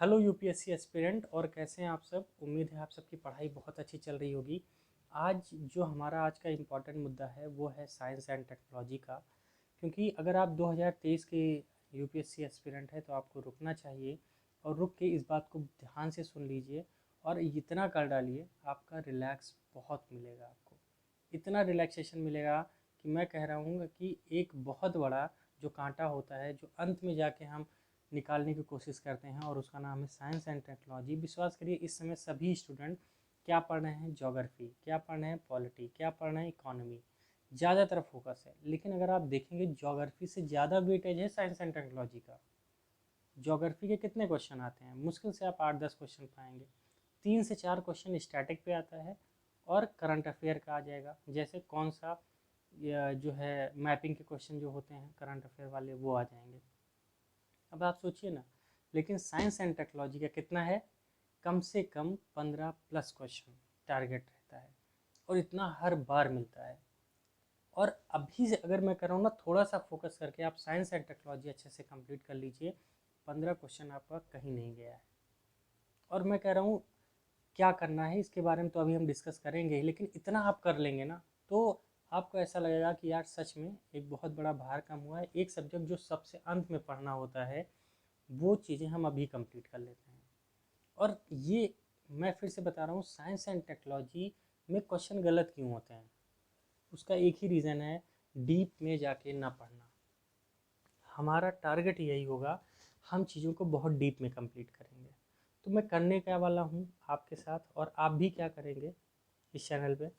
Hello UPSC aspirant, और कैसे हैं आप सब। उम्मीद है आप सबकी पढ़ाई बहुत अच्छी चल रही होगी। आज का इम्पॉर्टेंट मुद्दा है वो है साइंस एंड टेक्नोलॉजी का। क्योंकि अगर आप 2023 के यूपीएससी एस्पिरेंट है तो आपको रुकना चाहिए, और रुक के इस बात को ध्यान से सुन लीजिए और इतना कर डालिए, आपका रिलैक्स बहुत मिलेगा आपको। इतना रिलैक्सेशन मिलेगा कि मैं कह रहा हूँ कि एक बहुत बड़ा जो कांटा होता है, जो अंत में जाके हम निकालने की कोशिश करते हैं, और उसका नाम है साइंस एंड टेक्नोलॉजी। विश्वास करिए इस समय सभी स्टूडेंट क्या पढ़ रहे हैं, ज्योग्राफी, क्या पढ़ रहे हैं पॉलिटी, क्या पढ़ रहे हैं इकोनॉमी, ज़्यादातर फोकस है। लेकिन अगर आप देखेंगे ज्योग्राफी से ज़्यादा वेटेज है साइंस एंड टेक्नोलॉजी का। ज्योग्राफी के कितने क्वेश्चन आते हैं, मुश्किल से आप 8-10 क्वेश्चन पाएंगे। 3 से 4 क्वेश्चन स्टैटिक पे आता है, और करंट अफेयर का आ जाएगा। जैसे कौन सा जो है मैपिंग के क्वेश्चन जो होते हैं करंट अफेयर वाले, वो आ जाएंगे। अब आप सोचिए ना, लेकिन साइंस एंड टेक्नोलॉजी का कितना है, कम से कम 15+ क्वेश्चन टारगेट रहता है, और इतना हर बार मिलता है। और अभी से अगर मैं कर रहा हूँ ना, थोड़ा सा फोकस करके आप साइंस एंड टेक्नोलॉजी अच्छे से कंप्लीट कर लीजिए, 15 क्वेश्चन आपका कहीं नहीं गया है। और मैं कह रहा हूँ क्या करना है इसके बारे में तो अभी हम डिस्कस करेंगे ही, लेकिन इतना आप कर लेंगे ना तो आपको ऐसा लगेगा कि यार सच में एक बहुत बड़ा भार कम हुआ है। एक सब्जेक्ट जो सबसे अंत में पढ़ना होता है, वो चीज़ें हम अभी कंप्लीट कर लेते हैं। और ये मैं फिर से बता रहा हूँ, साइंस एंड टेक्नोलॉजी में क्वेश्चन गलत क्यों होते हैं, उसका एक ही रीज़न है, डीप में जाके ना पढ़ना। हमारा टारगेट यही होगा, हम चीज़ों को बहुत डीप में कंप्लीट करेंगे। तो मैं करने क्या वाला हूँ आपके साथ, और आप भी क्या करेंगे इस चैनल पे,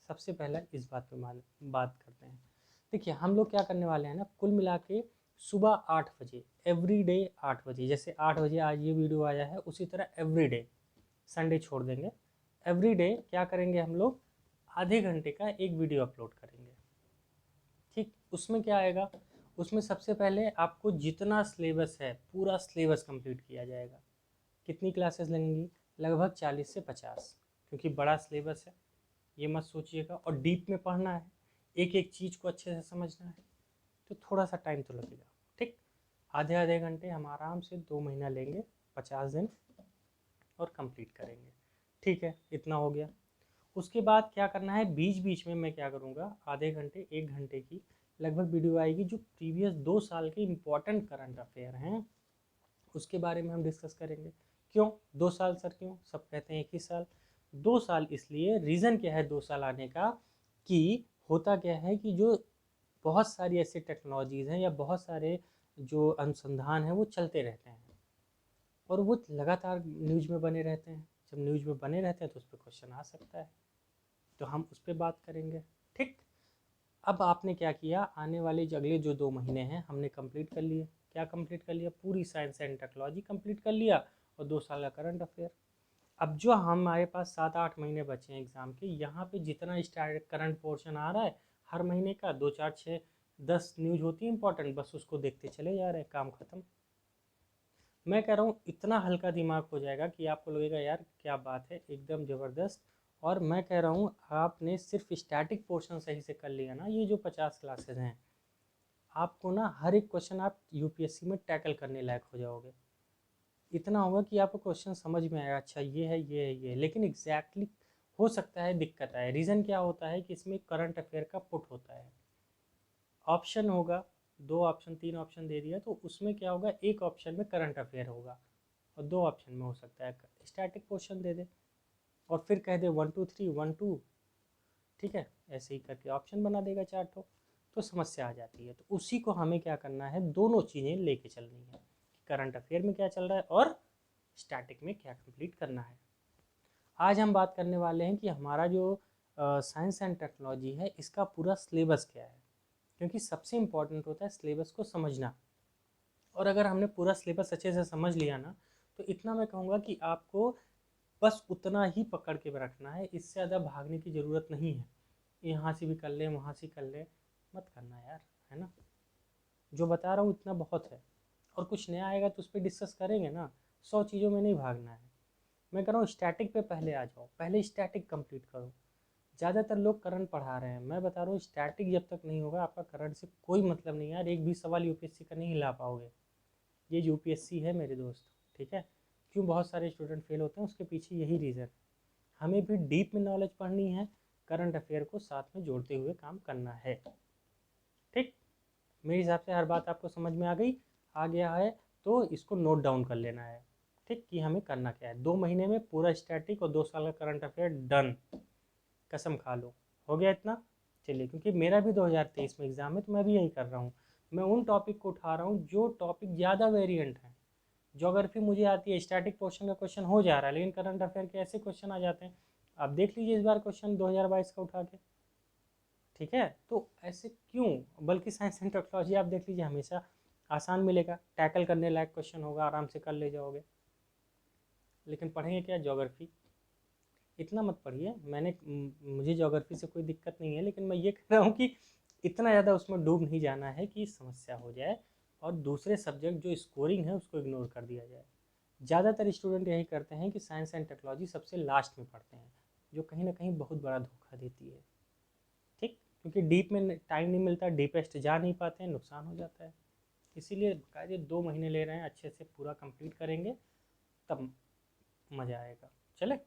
सबसे पहले इस बात पे बात करते हैं। देखिए हम लोग क्या करने वाले हैं ना, कुल मिला के सुबह 8 बजे, एवरी डे 8 बजे, जैसे 8 बजे आज ये वीडियो आया है, उसी तरह एवरी डे, संडे छोड़ देंगे, एवरी डे क्या करेंगे हम लोग, आधे घंटे का एक वीडियो अपलोड करेंगे। ठीक, उसमें क्या आएगा, उसमें सबसे पहले आपको जितना सिलेबस है पूरा सिलेबस कंप्लीट किया जाएगा। कितनी क्लासेस लगेंगी, लगभग 40 से 50, क्योंकि बड़ा सिलेबस है, ये मत सोचिएगा। और डीप में पढ़ना है, एक एक चीज़ को अच्छे से समझना है, तो थोड़ा सा टाइम तो लगेगा। ठीक, आधे आधे घंटे हम आराम से 2 महीना लेंगे, 50 दिन, और कंप्लीट करेंगे। ठीक है, इतना हो गया। उसके बाद क्या करना है, बीच बीच में मैं क्या करूँगा, आधे घंटे 1 घंटे की लगभग वीडियो आएगी, जो प्रीवियस 2 साल के इम्पोर्टेंट करंट अफेयर हैं उसके बारे में हम डिस्कस करेंगे। क्यों 2 साल सर, क्यों सब कहते हैं 1 ही साल। 2 साल इसलिए, रीज़न क्या है 2 साल आने का, कि होता क्या है कि जो बहुत सारी ऐसी टेक्नोलॉजीज़ हैं या बहुत सारे जो अनुसंधान हैं वो चलते रहते हैं, और वो लगातार न्यूज में बने रहते हैं। जब न्यूज में बने रहते हैं तो उस पर क्वेश्चन आ सकता है, तो हम उस पर बात करेंगे। ठीक, अब आपने क्या किया, आने वाले जो अगले जो 2 महीने हैं हमने कंप्लीट कर लिए। क्या कंप्लीट कर लिया, पूरी साइंस एंड टेक्नोलॉजी कंप्लीट कर लिया, और 2 साल का करंट अफेयर। अब जो हमारे पास 7-8 महीने बचे हैं एग्ज़ाम के, यहाँ पे जितना स्टार्ट करंट पोर्शन आ रहा है हर महीने का, 2 4 6 10 न्यूज होती है इंपॉर्टेंट, बस उसको देखते चले जा रहे हैं, काम खत्म। मैं कह रहा हूँ इतना हल्का दिमाग हो जाएगा कि आपको लगेगा यार क्या बात है, एकदम ज़बरदस्त। और मैं कह रहा हूँ आपने सिर्फ स्टैटिक पोर्शन सही से कर लिया ना, ये जो 50 क्लासेज हैं, आपको ना हर एक क्वेश्चन आप यूपीएससी में टैकल करने लायक हो जाओगे। इतना होगा कि आपको क्वेश्चन समझ में आएगा, अच्छा ये है ये है ये है, लेकिन एग्जैक्टली हो सकता है दिक्कत आए। रीज़न क्या होता है कि इसमें करंट अफेयर का पुट होता है, ऑप्शन होगा, 2 ऑप्शन 3 ऑप्शन दे दिया, तो उसमें क्या होगा, एक ऑप्शन में करंट अफेयर होगा, और 2 ऑप्शन में हो सकता है स्टैटिक क्वेश्चन दे दे, और फिर कह दे 1 2 3 1 2, ठीक है, ऐसे ही करके ऑप्शन बना देगा 4 ठो, तो समस्या आ जाती है। तो उसी को हमें क्या करना है, दोनों चीज़ें लेके चलनी है, करंट अफेयर में क्या चल रहा है और स्टैटिक में क्या कंप्लीट करना है। आज हम बात करने वाले हैं कि हमारा जो साइंस एंड टेक्नोलॉजी है इसका पूरा सिलेबस क्या है, क्योंकि सबसे इम्पॉर्टेंट होता है सिलेबस को समझना। और अगर हमने पूरा सिलेबस अच्छे से समझ लिया ना, तो इतना मैं कहूँगा कि आपको बस उतना ही पकड़ के रखना है, इससे ज़्यादा भागने की ज़रूरत नहीं है। यहाँ से भी कर ले, वहाँ से कर ले, मत करना यार, है ना। जो बता रहा हूँ इतना बहुत है, और कुछ नया आएगा तो उस पर डिस्कस करेंगे ना। 100 चीज़ों में नहीं भागना है। मैं कह रहा हूँ स्टैटिक पे पहले आ जाओ, पहले स्टैटिक कंप्लीट करो। ज़्यादातर लोग करंट पढ़ा रहे हैं, मैं बता रहा हूँ स्टैटिक जब तक नहीं होगा आपका करंट से कोई मतलब नहीं यार। एक भी सवाल यूपीएससी का नहीं ला पाओगे, ये यूपीएससी है मेरे दोस्त, ठीक है। क्यों बहुत सारे स्टूडेंट फेल होते हैं, उसके पीछे यही रीज़न है। हमें भी डीप में नॉलेज पढ़नी है, करंट अफेयर को साथ में जोड़ते हुए काम करना है। ठीक, मेरे हिसाब से हर बात आपको समझ में आ गया है, तो इसको नोट डाउन कर लेना है। ठीक, कि हमें करना क्या है। 2 महीने में पूरा स्टैटिक और 2 साल का करंट अफेयर डन, कसम खा लो। हो गया इतना। चलिए, क्योंकि मेरा भी 2023 में एग्ज़ाम है तो मैं भी यही कर रहा हूँ। मैं उन टॉपिक को उठा रहा हूँ जो टॉपिक ज़्यादा वेरिएंट हैं। ज्योग्राफी मुझे आती है, स्टैटिक पोर्शन का क्वेश्चन हो जा रहा है, लेकिन करंट अफेयर के ऐसे क्वेश्चन आ जाते हैं। आप देख लीजिए इस बार क्वेश्चन 2022 का उठा के। ठीक है, तो ऐसे क्यों, बल्कि साइंस एंड टेक्नोलॉजी आप देख लीजिए, हमेशा आसान मिलेगा, टैकल करने लायक क्वेश्चन होगा, आराम से कर ले जाओगे। लेकिन पढ़ेंगे क्या, ज्योग्राफी इतना मत पढ़िए। मुझे ज्योग्राफी से कोई दिक्कत नहीं है, लेकिन मैं ये कह रहा हूँ कि इतना ज़्यादा उसमें डूब नहीं जाना है कि समस्या हो जाए और दूसरे सब्जेक्ट जो स्कोरिंग है उसको इग्नोर कर दिया जाए। ज़्यादातर स्टूडेंट यही करते हैं कि साइंस एंड टेक्नोलॉजी सबसे लास्ट में पढ़ते हैं, जो कहीं ना कहीं बहुत बड़ा धोखा देती है। ठीक, क्योंकि डीप में टाइम नहीं मिलता, डीपेस्ट जा नहीं पाते हैं, नुकसान हो जाता है। इसीलिए बाकायदे 2 महीने ले रहे हैं, अच्छे से पूरा कंप्लीट करेंगे तब मज़ा आएगा। चले,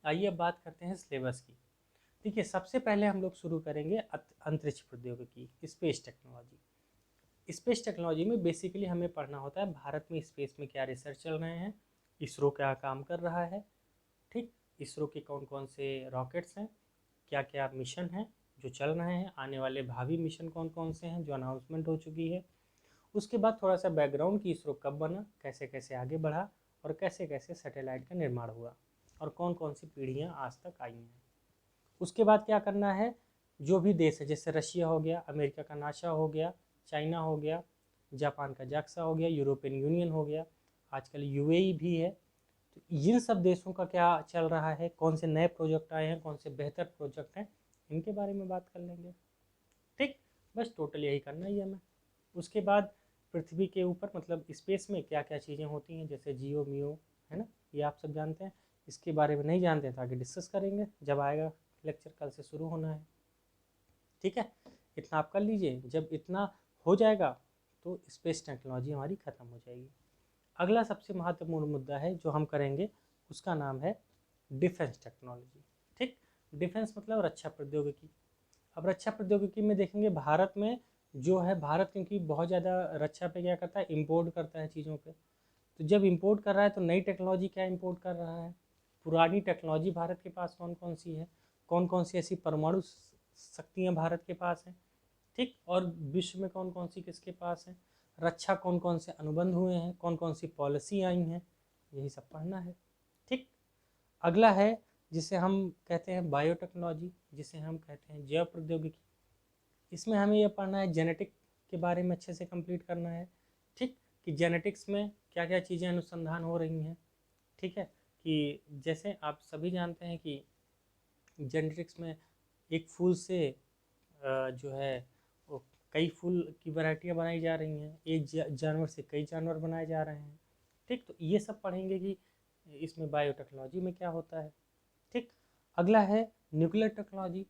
आइए अब बात करते हैं सिलेबस की। देखिए, सबसे पहले हम लोग शुरू करेंगे अंतरिक्ष प्रौद्योगिकी, स्पेस टेक्नोलॉजी। स्पेस टेक्नोलॉजी में बेसिकली हमें पढ़ना होता है भारत में स्पेस में क्या रिसर्च चल रहे हैं, इसरो क्या काम कर रहा है। ठीक, इसरो के कौन कौन से रॉकेट्स हैं, क्या क्या मिशन हैं जो चल रहे हैं, आने वाले भावी मिशन कौन कौन से हैं जो अनाउंसमेंट हो चुकी है। उसके बाद थोड़ा सा बैकग्राउंड कि इसरो कब बना, कैसे कैसे आगे बढ़ा, और कैसे कैसे सैटेलाइट का निर्माण हुआ, और कौन कौन सी पीढ़ियाँ आज तक आई हैं। उसके बाद क्या करना है, जो भी देश है, जैसे रशिया हो गया, अमेरिका का नासा हो गया, चाइना हो गया, जापान का जाक्सा हो गया, यूरोपियन यूनियन हो गया, आजकल यूएई भी है, तो इन सब देशों का क्या चल रहा है, कौन से नए प्रोजेक्ट आए हैं, कौन से बेहतर प्रोजेक्ट हैं, इनके बारे में बात कर लेंगे। ठीक, बस टोटल यही करना ही है हमें। उसके बाद पृथ्वी के ऊपर मतलब स्पेस में क्या क्या चीज़ें होती हैं, जैसे जियो मियो, है ना, ये आप सब जानते हैं। इसके बारे में नहीं जानते हैं तो आगे डिस्कस करेंगे जब आएगा लेक्चर, कल से शुरू होना है। ठीक है, इतना आप कर लीजिए। जब इतना हो जाएगा तो स्पेस टेक्नोलॉजी हमारी ख़त्म हो जाएगी। अगला सबसे महत्वपूर्ण मुद्दा है जो हम करेंगे, उसका नाम है डिफेंस टेक्नोलॉजी। ठीक, डिफेंस मतलब रक्षा प्रौद्योगिकी। अब रक्षा प्रौद्योगिकी में देखेंगे भारत में जो है, भारत क्योंकि बहुत ज़्यादा रक्षा पे क्या करता है, इम्पोर्ट करता है चीज़ों पे। तो जब इम्पोर्ट कर रहा है तो नई टेक्नोलॉजी क्या इम्पोर्ट कर रहा है, पुरानी टेक्नोलॉजी भारत के पास कौन कौन सी है, कौन कौन सी ऐसी परमाणु शक्तियाँ भारत के पास हैं। ठीक, और विश्व में कौन कौन सी किसके पास है, रक्षा कौन कौन से अनुबंध हुए हैं, कौन कौन सी पॉलिसी आई हैं, यही सब पढ़ना है। ठीक, अगला है जिसे हम कहते हैं बायोटेक्नोलॉजी, जिसे हम कहते हैं जैव प्रौद्योगिकी। इसमें हमें यह पढ़ना है, जेनेटिक के बारे में अच्छे से कंप्लीट करना है। ठीक, कि जेनेटिक्स में क्या क्या चीज़ें अनुसंधान हो रही हैं। ठीक है, कि जैसे आप सभी जानते हैं कि जेनेटिक्स में एक फूल से जो है वो कई फूल की वैरायटियाँ बनाई जा रही हैं, एक जानवर से कई जानवर बनाए जा रहे हैं। ठीक, तो ये सब पढ़ेंगे कि इसमें बायोटेक्नोलॉजी में क्या होता है। ठीक, अगला है न्यूक्लियर टेक्नोलॉजी।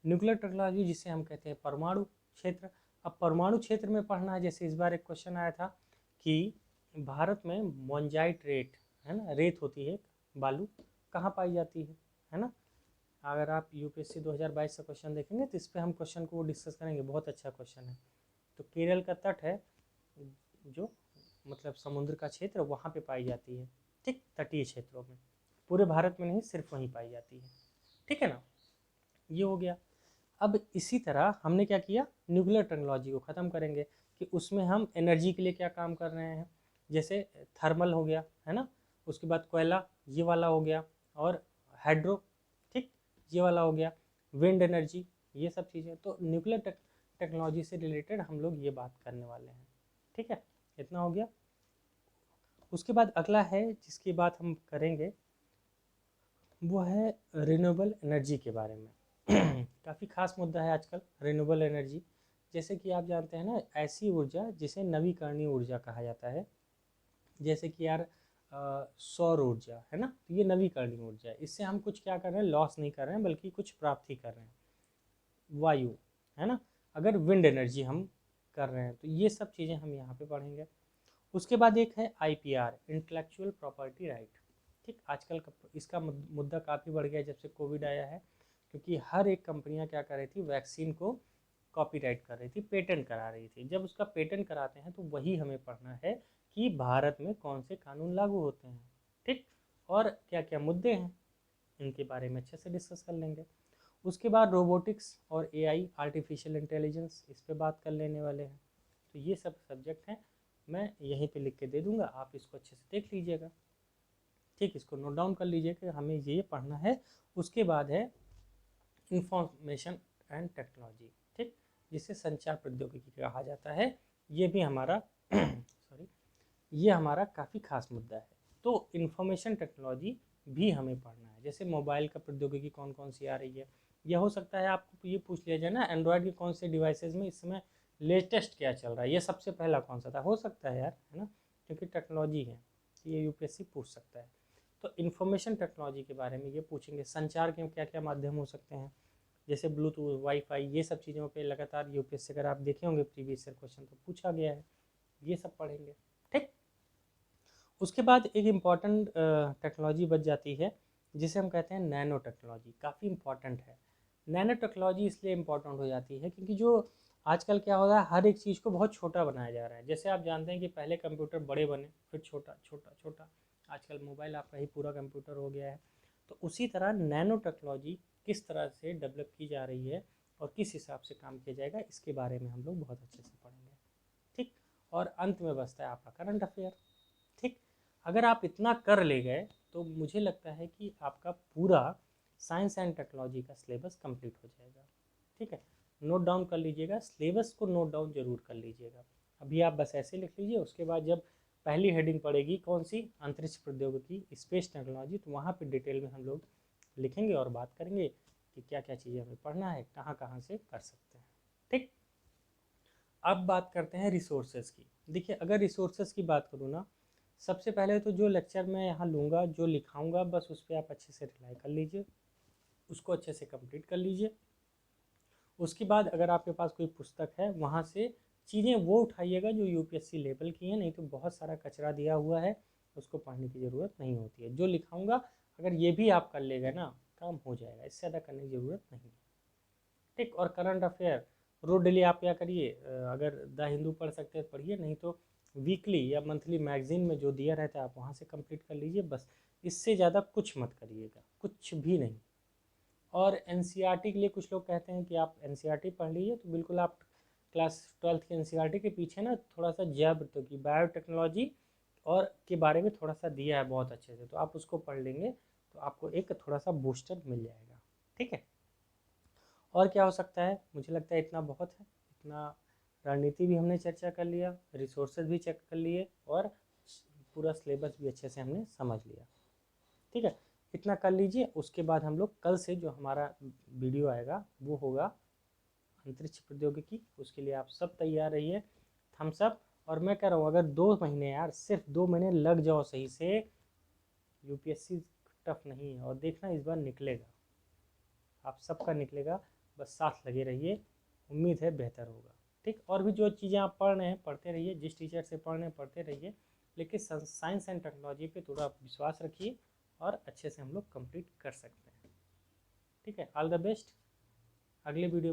न्यूक्लियर टेक्नोलॉजी जिसे हम कहते हैं परमाणु क्षेत्र। अब परमाणु क्षेत्र में पढ़ना है, जैसे इस बार एक क्वेश्चन आया था कि भारत में मोन्जाइट रेत, है ना, रेत होती है बालू, कहाँ पाई जाती है ना। अगर आप यूपीएससी 2022 का क्वेश्चन देखेंगे तो इस पर हम क्वेश्चन को डिस्कस करेंगे, बहुत अच्छा क्वेश्चन है। तो केरल का तट है जो मतलब समुद्र का क्षेत्र, वहाँ पे पाई जाती है। ठीक, तटीय क्षेत्रों में, पूरे भारत में नहीं, सिर्फ वहीं पाई जाती है। ठीक है ना, ये हो गया। अब इसी तरह हमने क्या किया, न्यूक्लियर टेक्नोलॉजी को ख़त्म करेंगे कि उसमें हम एनर्जी के लिए क्या काम कर रहे हैं, जैसे थर्मल हो गया, है ना, उसके बाद कोयला ये वाला हो गया, और हाइड्रो, ठीक, ये वाला हो गया, विंड एनर्जी, ये सब चीज़ें। तो न्यूक्लियर टेक्नोलॉजी से रिलेटेड हम लोग ये बात करने वाले हैं। ठीक है, इतना हो गया। उसके बाद अगला है जिसकी बात हम करेंगे, वो है रिन्यूएबल एनर्जी के बारे में। काफ़ी खास मुद्दा है आजकल रिन्यूएबल एनर्जी। जैसे कि आप जानते हैं ना, ऐसी ऊर्जा जिसे नवीकरणीय ऊर्जा कहा जाता है, जैसे कि यार सौर ऊर्जा है ना, तो ये नवीकरणीय ऊर्जा है। इससे हम कुछ क्या कर रहे हैं, लॉस नहीं कर रहे हैं, बल्कि कुछ प्राप्ति कर रहे हैं, वायु, है ना। अगर विंड एनर्जी हम कर रहे हैं तो ये सब चीज़ें हम यहाँ पे पढ़ेंगे। उसके बाद एक है IPR, इंटेलेक्चुअल प्रॉपर्टी राइट। ठीक, आजकल इसका मुद्दा काफ़ी बढ़ गया जब से कोविड आया है, क्योंकि हर एक कंपनियां क्या कर रही थी, वैक्सीन को कॉपीराइट कर रही थी, पेटेंट करा रही थी। जब उसका पेटेंट कराते हैं तो वही हमें पढ़ना है कि भारत में कौन से कानून लागू होते हैं, ठीक, और क्या क्या मुद्दे हैं, इनके बारे में अच्छे से डिस्कस कर लेंगे। उसके बाद रोबोटिक्स और AI, आर्टिफिशियल इंटेलिजेंस, इस पे बात कर लेने वाले हैं। तो ये सब सब्जेक्ट हैं, मैं यहीं पे लिख के दे दूंगा, आप इसको अच्छे से देख लीजिएगा। ठीक, इसको नोट डाउन कर लीजिए कि हमें ये पढ़ना है। उसके बाद है इंफॉर्मेशन एंड टेक्नोलॉजी, ठीक, जिसे संचार प्रौद्योगिकी कहा जाता है। ये भी हमारा सॉरी, ये हमारा काफ़ी खास मुद्दा है। तो इंफॉर्मेशन टेक्नोलॉजी भी हमें पढ़ना है। जैसे मोबाइल का प्रौद्योगिकी कौन कौन सी आ रही है, यह हो सकता है आपको ये पूछ लिया जाए ना, एंड्रॉयड के कौन से डिवाइसेज में इस समय लेटेस्ट क्या चल रहा है, ये सबसे पहला कौन सा था, हो सकता है यार, है ना, क्योंकि टेक्नोलॉजी है, ये यूपीएससी पूछ सकता है। तो इन्फॉर्मेशन टेक्नोलॉजी के बारे में ये पूछेंगे, संचार के क्या क्या माध्यम हो सकते हैं, जैसे ब्लूटूथ, वाईफाई, ये सब चीज़ों पे लगातार यूपीएससी, अगर आप देखे होंगे प्रीवियस ईयर क्वेश्चन तो पूछा गया है, ये सब पढ़ेंगे। ठीक, उसके बाद एक इम्पॉर्टेंट टेक्नोलॉजी बच जाती है जिसे हम कहते हैं नैनो टेक्नोलॉजी, काफ़ी इंपॉर्टेंट है। नैनो टेक्नोलॉजी इसलिए इम्पॉर्टेंट हो जाती है क्योंकि जो आजकल क्या हो रहा है, हर एक चीज़ को बहुत छोटा बनाया जा रहा है। जैसे आप जानते हैं कि पहले कंप्यूटर बड़े बने, फिर छोटा छोटा छोटा, आजकल मोबाइल आपका ही पूरा कंप्यूटर हो गया है। तो उसी तरह नैनो टेक्नोलॉजी किस तरह से डेवलप की जा रही है और किस हिसाब से काम किया जाएगा, इसके बारे में हम लोग बहुत अच्छे से पढ़ेंगे। ठीक, और अंत में बचता है आपका करंट अफेयर। ठीक, अगर आप इतना कर ले गए तो मुझे लगता है कि आपका पूरा साइंस एंड टेक्नोलॉजी का सिलेबस कंप्लीट हो जाएगा। ठीक है, नोट डाउन कर लीजिएगा, सिलेबस को नोट डाउन जरूर कर लीजिएगा। अभी आप बस ऐसे लिख लीजिए, उसके बाद जब पहली हेडिंग पड़ेगी कौन सी, अंतरिक्ष प्रौद्योगिकी, स्पेस टेक्नोलॉजी, तो वहाँ पे डिटेल में हम लोग लिखेंगे और बात करेंगे कि क्या क्या चीज़ें हमें पढ़ना है, कहाँ कहाँ से कर सकते हैं। ठीक, अब बात करते हैं रिसोर्सेज की। देखिए, अगर रिसोर्सेज की बात करूँ ना, सबसे पहले तो जो लेक्चर मैं यहाँ लूँगा, जो लिखाऊंगा, बस उस पर आप अच्छे से रिलाई कर लीजिए, उसको अच्छे से कंप्लीट कर लीजिए। उसके बाद अगर आपके पास कोई पुस्तक है, वहाँ से चीज़ें वो उठाइएगा जो यूपीएससी लेवल की हैं, नहीं तो बहुत सारा कचरा दिया हुआ है, उसको पढ़ने की ज़रूरत नहीं होती है। जो लिखाऊंगा अगर ये भी आप कर लेगा ना, काम हो जाएगा, इससे ज़्यादा करने की ज़रूरत नहीं है। ठीक, और करंट अफेयर रोज डेली आप क्या करिए, अगर द हिंदू पढ़ सकते हैं पढ़िए, नहीं तो वीकली या मंथली मैगजीन में जो दिया रहता है आप वहाँ से कंप्लीट कर लीजिए, बस इससे ज़्यादा कुछ मत करिएगा, कुछ भी नहीं। और एनसीईआरटी के लिए कुछ लोग कहते हैं कि आप एनसीईआरटी पढ़ लीजिए, तो बिल्कुल आप क्लास 12th के एनसीईआरटी के पीछे ना थोड़ा सा जैब तो की बायोटेक्नोलॉजी और के बारे में थोड़ा सा दिया है बहुत अच्छे से, तो आप उसको पढ़ लेंगे तो आपको एक थोड़ा सा बूस्टर मिल जाएगा। ठीक है, और क्या हो सकता है, मुझे लगता है इतना बहुत है। इतना रणनीति भी हमने चर्चा कर लिया, रिसोर्सेज भी चेक कर लिए, और पूरा सिलेबस भी अच्छे से हमने समझ लिया। ठीक है, इतना कर लीजिए। उसके बाद हम लोग कल से जो हमारा वीडियो आएगा वो होगा अंतरिक्ष प्रौद्योगिकी, उसके लिए आप सब तैयार रहिए, थम्स अप। और मैं कह रहा हूँ, अगर 2 महीने, यार सिर्फ 2 महीने लग जाओ सही से, यूपीएससी टफ नहीं है, और देखना इस बार निकलेगा, आप सबका निकलेगा, बस साथ लगे रहिए, उम्मीद है बेहतर होगा। ठीक, और भी जो चीज़ें आप पढ़ रहे हैं पढ़ते रहिए, जिस टीचर से पढ़ रहे हैं पढ़ते रहिए, लेकिन साइंस एंड टेक्नोलॉजी पे थोड़ा विश्वास रखिए और अच्छे से हम लोग कंप्लीट कर सकते हैं। ठीक है, ऑल द बेस्ट, अगले वीडियो में